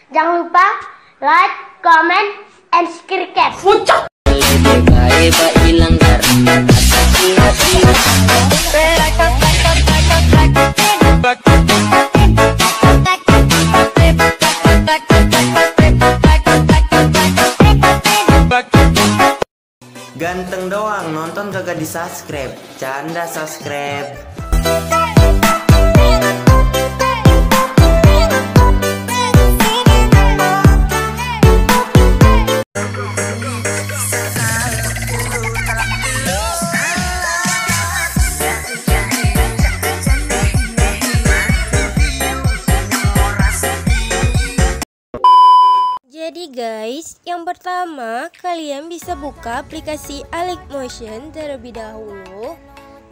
Jangan lupa like, comment, and subscribe. Ganteng doang, nonton kagak di subscribe. Canda subscribe. Jadi guys, yang pertama kalian bisa buka aplikasi AlikMotion terlebih dahulu.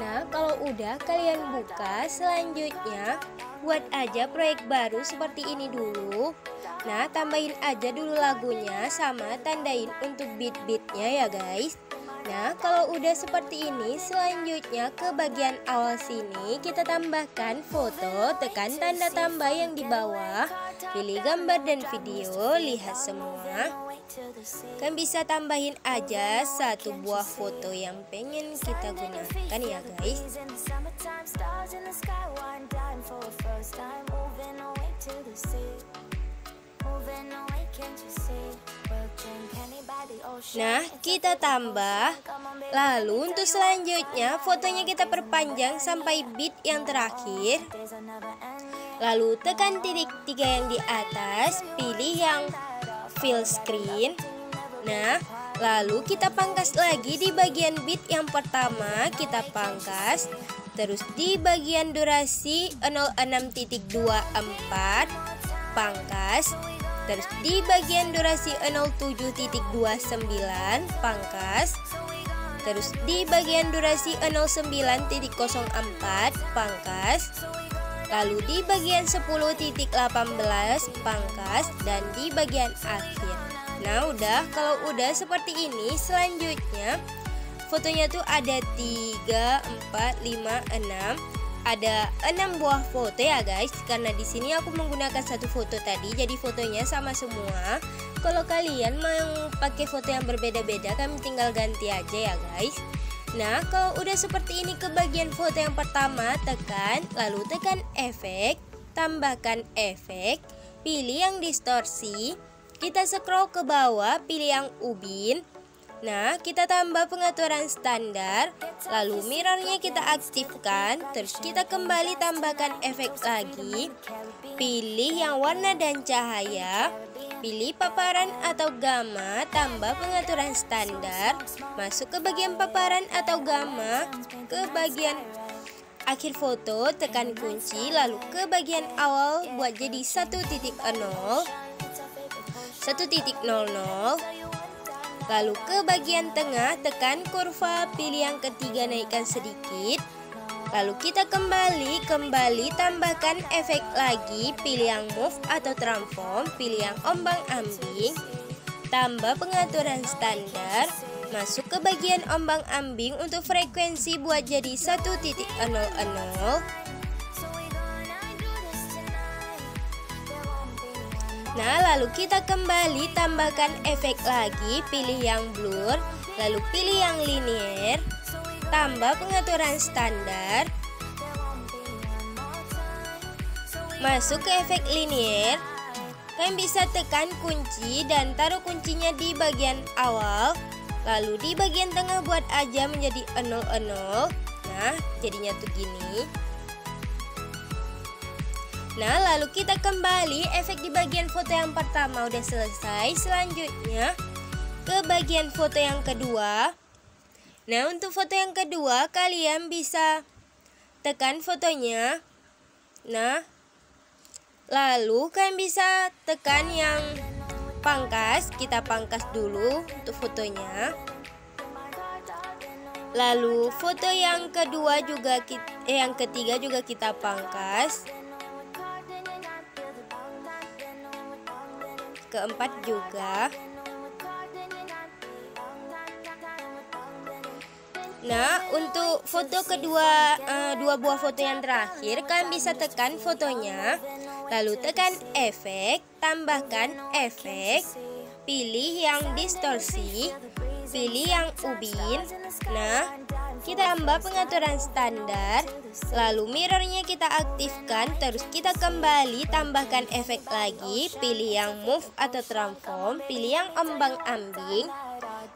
Nah, kalau udah kalian buka, selanjutnya buat aja proyek baru seperti ini dulu. Nah, tambahin aja dulu lagunya sama tandain untuk beat-beatnya ya guys. Nah, kalau udah seperti ini, selanjutnya ke bagian awal sini kita tambahkan foto, tekan tanda tambah yang di bawah, pilih gambar dan video, lihat semua. Kan bisa tambahin aja satu buah foto yang pengen kita gunakan ya guys. Nah, kita tambah. Lalu untuk selanjutnya fotonya kita perpanjang sampai beat yang terakhir. Lalu tekan titik 3 yang di atas, pilih yang fill screen. Nah, lalu kita pangkas lagi di bagian beat yang pertama, kita pangkas. Terus di bagian durasi 06.24 pangkas. Terus di bagian durasi 07.29 pangkas. Terus di bagian durasi 09.04 pangkas. Lalu di bagian 10.18 pangkas dan di bagian akhir. Nah, udah, kalau udah seperti ini, selanjutnya fotonya tuh ada 3, 4, 5, 6. Ada 6 buah foto ya guys, karena di sini aku menggunakan satu foto tadi, jadi fotonya sama semua. Kalau kalian mau pakai foto yang berbeda-beda, kami tinggal ganti aja ya guys. Nah, kalau udah seperti ini, ke bagian foto yang pertama tekan, lalu tekan efek, tambahkan efek, pilih yang distorsi, kita scroll ke bawah, pilih yang ubin. Nah, kita tambah pengaturan standar, lalu mirrornya kita aktifkan, terus kita kembali tambahkan efek lagi, pilih yang warna dan cahaya, pilih paparan atau gamma, tambah pengaturan standar, masuk ke bagian paparan atau gamma, ke bagian akhir foto, tekan kunci, lalu ke bagian awal buat jadi 1.0, 1.00. Lalu ke bagian tengah, tekan kurva, pilih yang ketiga, naikkan sedikit. Lalu kita kembali, tambahkan efek lagi, pilih yang move atau transform, pilih yang ombang-ambing, tambah pengaturan standar, masuk ke bagian ombang-ambing untuk frekuensi buat jadi 1.00. Nah, lalu kita kembali, tambahkan efek lagi, pilih yang blur, lalu pilih yang linear, tambah pengaturan standar, masuk ke efek linear. Kalian bisa tekan kunci dan taruh kuncinya di bagian awal, lalu di bagian tengah buat aja menjadi 00. Nah, jadinya tuh gini. Nah, lalu kita kembali, efek di bagian foto yang pertama udah selesai. Selanjutnya ke bagian foto yang kedua. Nah, untuk foto yang kedua kalian bisa tekan fotonya. Nah, lalu kalian bisa tekan yang pangkas. Kita pangkas dulu untuk fotonya. Lalu foto yang kedua juga yang ketiga juga kita pangkas. Keempat juga. Nah, untuk foto kedua, dua buah foto yang terakhir, kalian bisa tekan fotonya, lalu tekan efek, tambahkan efek, pilih yang distorsi, pilih yang ubin. Nah, kita tambah pengaturan standar, lalu mirrornya kita aktifkan, terus kita kembali tambahkan efek lagi, pilih yang move atau transform, pilih yang ombang-ambing,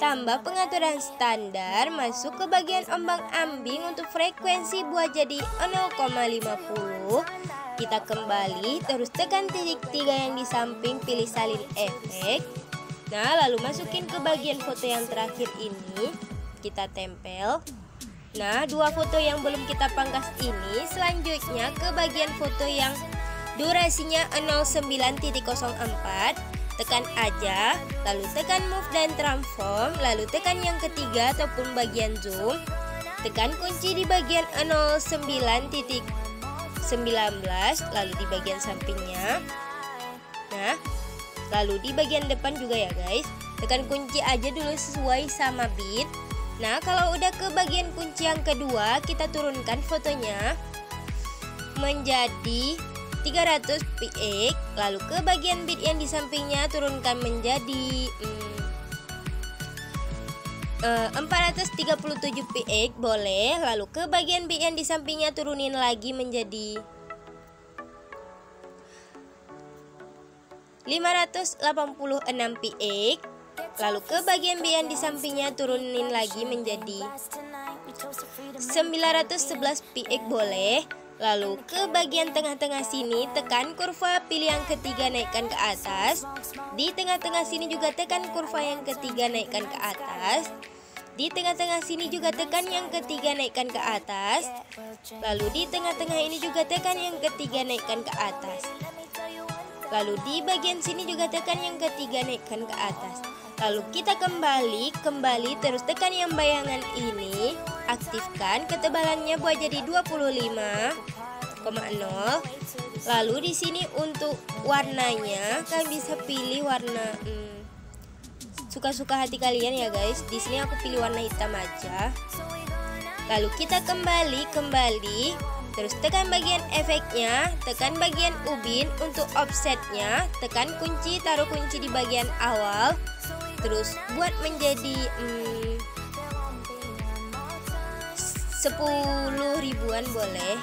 tambah pengaturan standar, masuk ke bagian ombang-ambing untuk frekuensi buat jadi 0,50. Kita kembali, terus tekan titik 3 yang di samping, pilih salin efek. Nah, lalu masukin ke bagian foto yang terakhir ini, kita tempel. Nah, dua foto yang belum kita pangkas ini, selanjutnya ke bagian foto yang durasinya 09.04, tekan aja, lalu tekan move dan transform, lalu tekan yang ketiga ataupun bagian zoom, tekan kunci di bagian 09.19, lalu di bagian sampingnya. Nah, lalu di bagian depan juga ya guys, tekan kunci aja dulu sesuai sama bit. Nah, kalau udah ke bagian kunci yang kedua, kita turunkan fotonya menjadi 300 px, lalu ke bagian bit yang di sampingnya turunkan menjadi 437 px boleh, lalu ke bagian bit yang di sampingnya turunin lagi menjadi 586 px, lalu ke bagian B yang di sampingnya turunin lagi menjadi 911 px boleh, lalu ke bagian tengah-tengah sini tekan kurva, pilih yang ketiga naikkan ke atas, di tengah-tengah sini juga tekan kurva yang ketiga naikkan ke atas, di tengah-tengah sini juga tekan yang ketiga naikkan ke atas, lalu di tengah-tengah ini juga tekan yang ketiga naikkan ke atas, lalu di bagian sini juga tekan yang ketiga naikkan ke atas. Lalu kita kembali terus tekan yang bayangan ini, aktifkan ketebalannya buat jadi 25,0. Lalu di sini untuk warnanya kalian bisa pilih warna suka-suka hati kalian ya guys. Di sini aku pilih warna hitam aja. Lalu kita kembali terus tekan bagian efeknya, tekan bagian ubin untuk offsetnya, tekan kunci, taruh kunci di bagian awal, terus buat menjadi 10 ribuan boleh,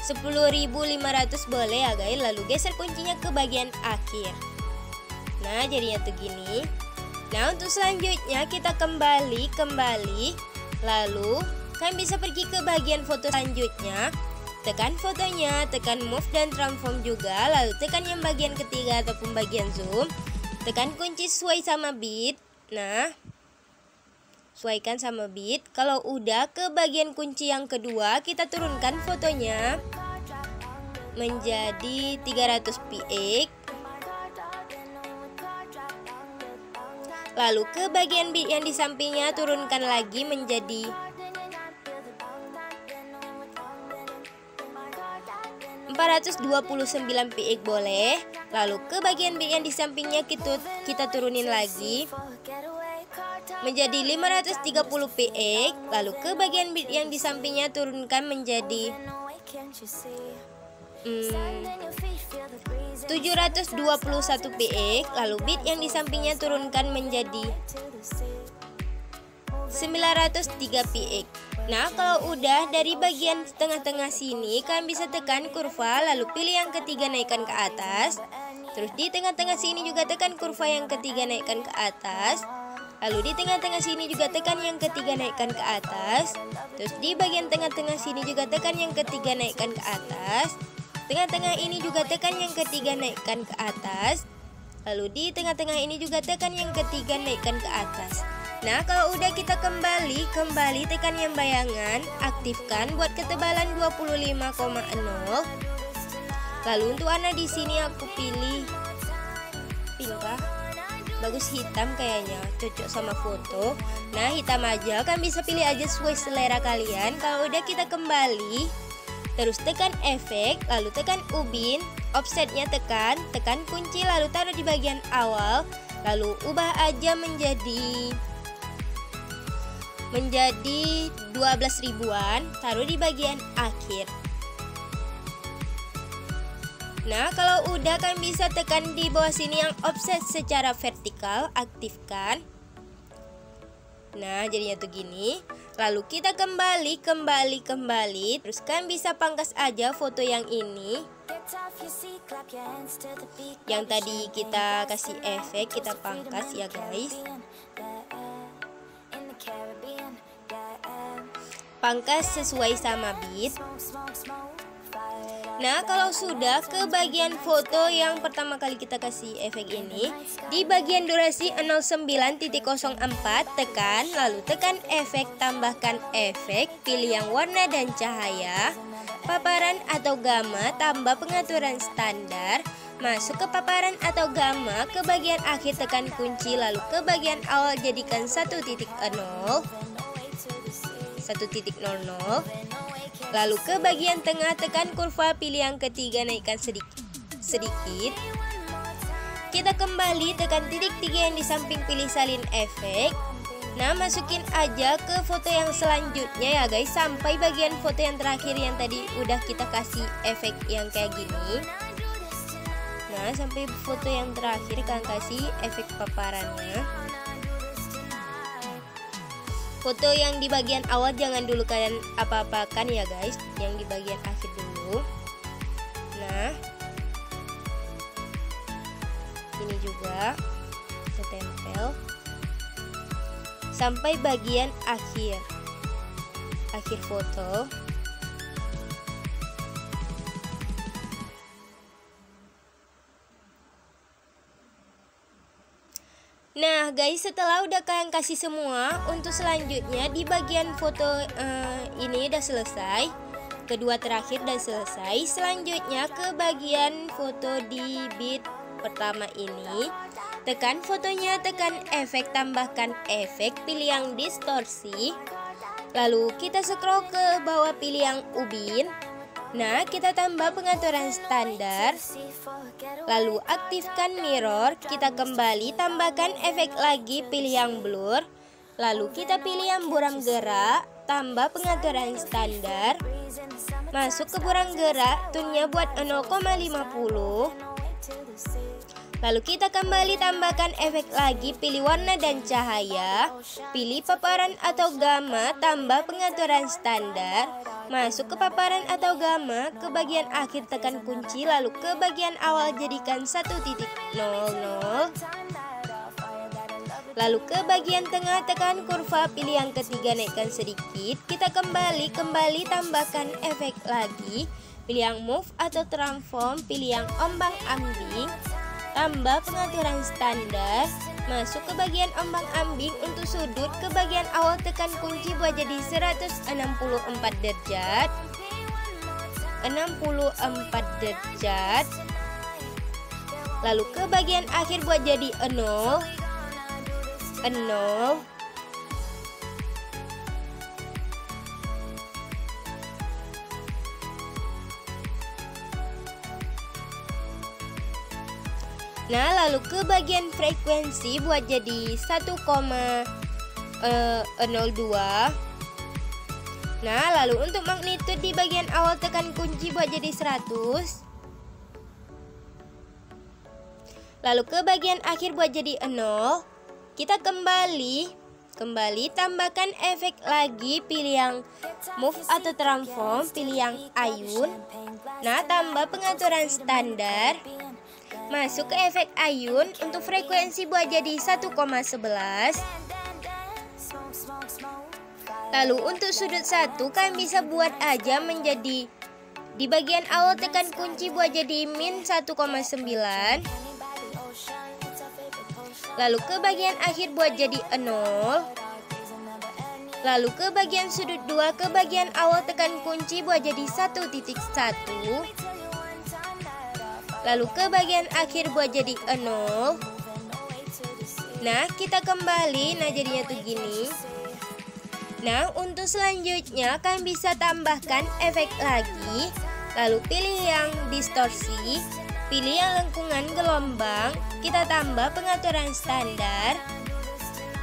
10.500 boleh ya guys. Lalu geser kuncinya ke bagian akhir. Nah, jadinya tuh gini. Nah, untuk selanjutnya kita kembali, lalu kalian bisa pergi ke bagian foto selanjutnya, tekan fotonya, tekan move dan transform juga, lalu tekan yang bagian ketiga ataupun bagian zoom, tekan kunci sesuai sama bit. Nah, sesuaikan sama bit. Kalau udah ke bagian kunci yang kedua, kita turunkan fotonya menjadi 300 px. Lalu ke bagian bit yang di sampingnya turunkan lagi menjadi 429 px boleh. Lalu ke bagian bit yang di sampingnya kita turunin lagi menjadi 530 px. Lalu ke bagian bit yang di sampingnya turunkan menjadi 721 px. Lalu bit yang di sampingnya turunkan menjadi 903 px. Nah, kalau udah dari bagian tengah-tengah sini, kalian bisa tekan kurva, lalu pilih yang ketiga naikkan ke atas. Terus di tengah-tengah sini juga tekan kurva yang ketiga naikkan ke atas. Lalu di tengah-tengah sini juga tekan yang ketiga naikkan ke atas. Terus di bagian tengah-tengah sini juga tekan yang ketiga naikkan ke atas. Tengah-tengah ini juga tekan yang ketiga naikkan ke atas. Lalu di tengah-tengah ini juga tekan yang ketiga naikkan ke atas. Nah, kalau udah kita kembali tekan yang bayangan, aktifkan buat ketebalan 25,0. Lalu untuk warna di sini aku pilih pink kah? Bagus hitam kayaknya, cocok sama foto. Nah, hitam aja, kan bisa pilih aja sesuai selera kalian. Kalau udah kita kembali, terus tekan efek, lalu tekan ubin, offsetnya tekan kunci, lalu taruh di bagian awal, lalu ubah aja menjadi 12 ribuan, taruh di bagian akhir. Nah, kalau udah kalian bisa tekan di bawah sini yang offset secara vertikal, aktifkan. Nah, jadinya tuh gini. Lalu kita kembali. Terus kalian bisa pangkas aja foto yang ini. Yang tadi kita kasih efek, kita pangkas ya guys. Pangkas sesuai sama bit. Nah, kalau sudah ke bagian foto yang pertama kali kita kasih efek ini, di bagian durasi 09.04 tekan, lalu tekan efek, tambahkan efek, pilih yang warna dan cahaya, paparan atau gamma, tambah pengaturan standar, masuk ke paparan atau gamma, ke bagian akhir tekan kunci, lalu ke bagian awal jadikan 1.0. Lalu ke bagian tengah tekan kurva, pilih yang ketiga, naikkan sedikit. Kita kembali tekan titik 3 yang di samping, pilih salin efek. Nah, masukin aja ke foto yang selanjutnya ya guys, sampai bagian foto yang terakhir yang tadi udah kita kasih efek yang kayak gini. Nah, sampai foto yang terakhir kalian kasih efek paparannya. Foto yang di bagian awal jangan dulu kalian apa-apakan ya guys, yang di bagian akhir dulu. Nah, ini juga kita tempel sampai bagian akhir foto. Nah guys, setelah udah kalian kasih semua, untuk selanjutnya di bagian foto ini udah selesai, kedua terakhir udah selesai. Selanjutnya ke bagian foto di bit pertama ini, tekan fotonya, tekan efek, tambahkan efek, pilih yang distorsi. Lalu kita scroll ke bawah, pilih yang ubin. Nah, kita tambah pengaturan standar. Lalu aktifkan mirror, kita kembali tambahkan efek lagi, pilih yang blur. Lalu kita pilih yang buram gerak, tambah pengaturan standar. Masuk ke buram gerak, tune-nya buat 0,50. Lalu kita kembali tambahkan efek lagi, pilih warna dan cahaya, pilih paparan atau gamma, tambah pengaturan standar. Masuk ke paparan atau gamma, ke bagian akhir tekan kunci, lalu ke bagian awal jadikan 1.00. Lalu ke bagian tengah tekan kurva, pilih yang ketiga, naikkan sedikit. Kita kembali tambahkan efek lagi, pilih yang move atau transform, pilih yang ombang ambing, tambah pengaturan standar. Masuk ke bagian ombang ambing, untuk sudut ke bagian awal tekan kunci buat jadi 164 derajat. 64 derajat. Lalu ke bagian akhir buat jadi 0. Nah, lalu ke bagian frekuensi buat jadi 1,02. Nah, lalu untuk magnitude di bagian awal tekan kunci buat jadi 100. Lalu ke bagian akhir buat jadi 0. Kita kembali tambahkan efek lagi, pilih yang move atau transform, pilih yang ayun. Nah, tambah pengaturan standar. Masuk ke efek ayun, untuk frekuensi buat jadi 1,11. Lalu untuk sudut 1 kalian bisa buat aja menjadi, di bagian awal tekan kunci buat jadi min 1,9. Lalu ke bagian akhir buat jadi 0. Lalu ke bagian sudut 2, ke bagian awal tekan kunci buat jadi 1.1. Lalu ke bagian akhir buat jadi 0. Nah, kita kembali. Nah, jadinya tuh gini. Nah, untuk selanjutnya kalian bisa tambahkan efek lagi. Lalu pilih yang distorsi, pilih yang lengkungan gelombang. Kita tambah pengaturan standar.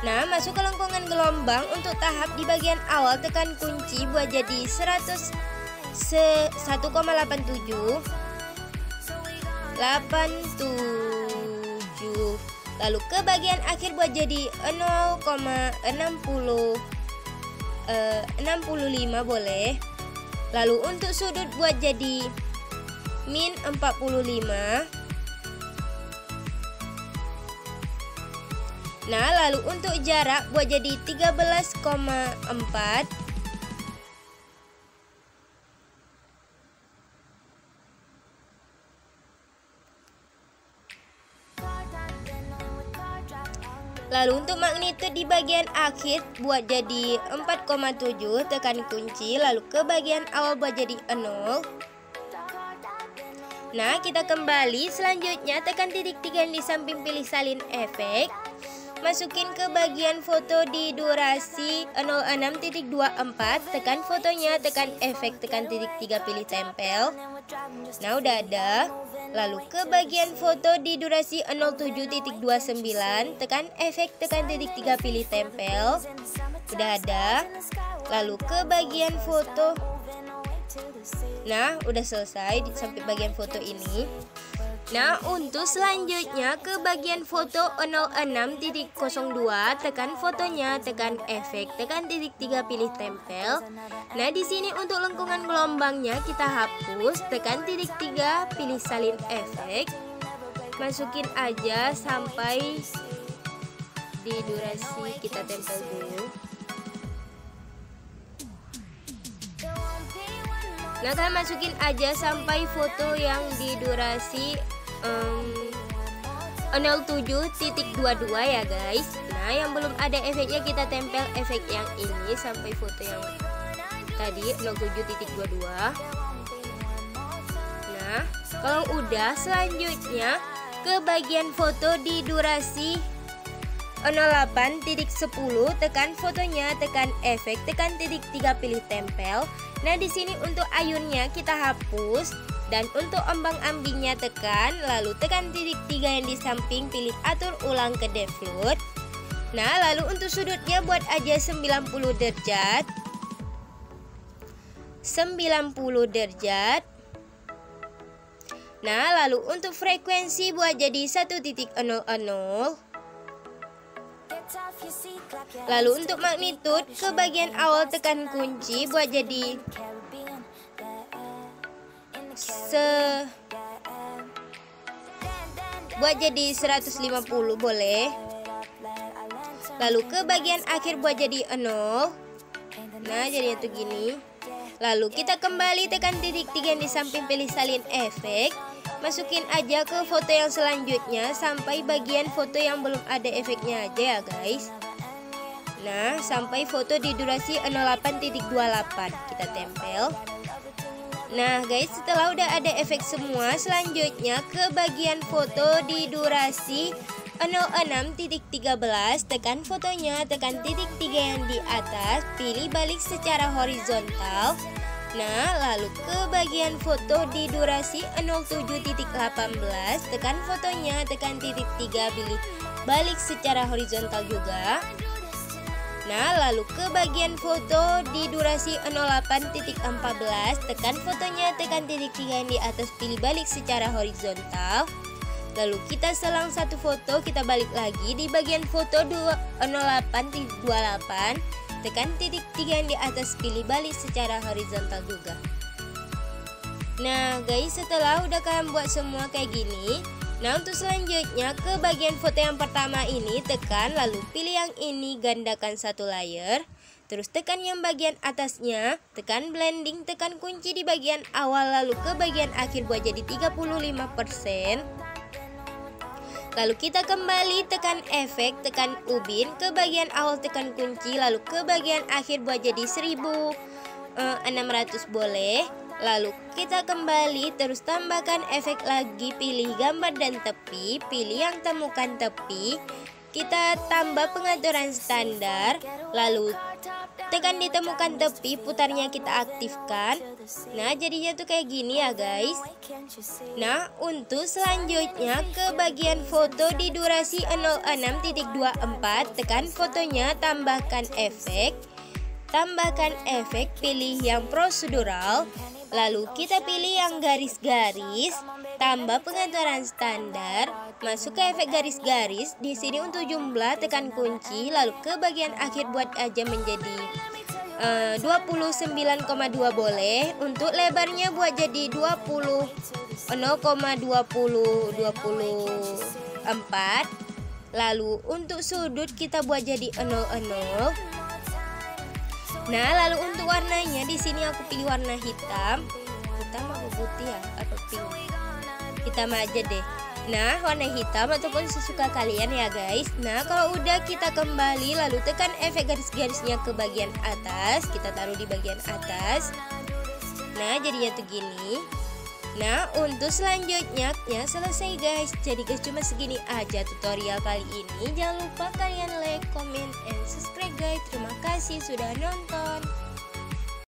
Nah, masuk ke lengkungan gelombang, untuk tahap di bagian awal tekan kunci buat jadi 1,87. 87. Lalu ke bagian akhir buat jadi 0,65 boleh. Lalu untuk sudut buat jadi min 45. Nah, lalu untuk jarak buat jadi 13,4. Lalu untuk magnitude di bagian akhir buat jadi 4,7, tekan kunci, lalu ke bagian awal buat jadi 0. Nah, kita kembali, selanjutnya tekan titik 3 yang di samping, pilih salin efek. Masukin ke bagian foto di durasi 06.24, tekan fotonya, tekan efek, tekan titik 3, pilih tempel. Nah, udah ada. Lalu ke bagian foto di durasi 07.29, tekan efek, tekan titik 3, pilih tempel. Udah ada. Lalu ke bagian foto. Nah, udah selesai sampai bagian foto ini. Nah, untuk selanjutnya ke bagian foto 06.02, tekan fotonya, tekan efek, tekan titik 3, pilih tempel. Nah, di sini untuk lengkungan gelombangnya kita hapus, tekan titik 3, pilih salin efek. Masukin aja sampai di durasi, kita tempel dulu. Nah, kalian masukin aja sampai foto yang di durasi 07.22 ya guys. Nah, yang belum ada efeknya kita tempel efek yang ini sampai foto yang tadi 07.22. Nah, kalau udah, selanjutnya ke bagian foto di durasi 08.10, tekan fotonya, tekan efek, tekan titik 3, pilih tempel. Nah, di sini untuk ayunnya kita hapus, dan untuk ombang-ambingnya tekan, lalu tekan titik 3 yang di samping, pilih atur ulang ke default. Nah, lalu untuk sudutnya buat aja 90 derajat. 90 derajat. Nah, lalu untuk frekuensi buat jadi 1.00. Lalu untuk magnitude ke bagian awal tekan kunci buat jadi buat jadi 150 boleh. Lalu ke bagian akhir buat jadi 0. Nah, jadinya tuh gini. Lalu kita kembali tekan titik 3 yang di samping, pilih salin efek. Masukin aja ke foto yang selanjutnya sampai bagian foto yang belum ada efeknya aja ya guys. Nah, sampai foto di durasi 08.28 kita tempel. Nah guys, setelah udah ada efek semua, selanjutnya ke bagian foto di durasi 06.13, tekan fotonya, tekan titik 3 yang di atas, pilih balik secara horizontal. Nah, lalu ke bagian foto di durasi 07.18, tekan fotonya, tekan titik 3, pilih balik secara horizontal juga. Nah, lalu ke bagian foto di durasi 08.14, tekan fotonya, tekan titik 3 yang di atas, pilih balik secara horizontal. Lalu kita selang satu foto, kita balik lagi di bagian foto 08.28, tekan titik 3 yang di atas, pilih balik secara horizontal juga. Nah guys, setelah udah kalian buat semua kayak gini, nah untuk selanjutnya ke bagian foto yang pertama ini tekan, lalu pilih yang ini, gandakan satu layer. Terus tekan yang bagian atasnya, tekan blending, tekan kunci di bagian awal, lalu ke bagian akhir buat jadi 35%. Lalu kita kembali tekan efek, tekan ubin, ke bagian awal tekan kunci, lalu ke bagian akhir buat jadi 1600 boleh. Lalu kita kembali, terus tambahkan efek lagi, pilih gambar dan tepi, pilih yang temukan tepi. Kita tambah pengaturan standar, lalu tekan ditemukan tepi, putarnya kita aktifkan. Nah jadinya tuh kayak gini ya guys. Nah untuk selanjutnya ke bagian foto di durasi 06.24, tekan fotonya, tambahkan efek, pilih yang prosedural. Lalu kita pilih yang garis-garis, tambah pengaturan standar, masuk ke efek garis-garis. Di sini untuk jumlah tekan kunci, lalu ke bagian akhir buat aja menjadi 29,2 boleh. Untuk lebarnya buat jadi 0,24. Lalu untuk sudut kita buat jadi 0,0. Nah, lalu untuk warnanya di sini aku pilih warna hitam. Hitam apa putih ya? Apa pink? Hitam aja deh. Nah, warna hitam ataupun sesuka kalian ya guys. Nah, kalau udah kita kembali lalu tekan efek garis-garisnya ke bagian atas. Kita taruh di bagian atas. Nah, jadinya tuh gini. Nah, untuk selanjutnya ya selesai guys. Jadi guys, cuma segini aja tutorial kali ini. Jangan lupa kalian like, comment, and subscribe guys. Terima kasih sudah nonton.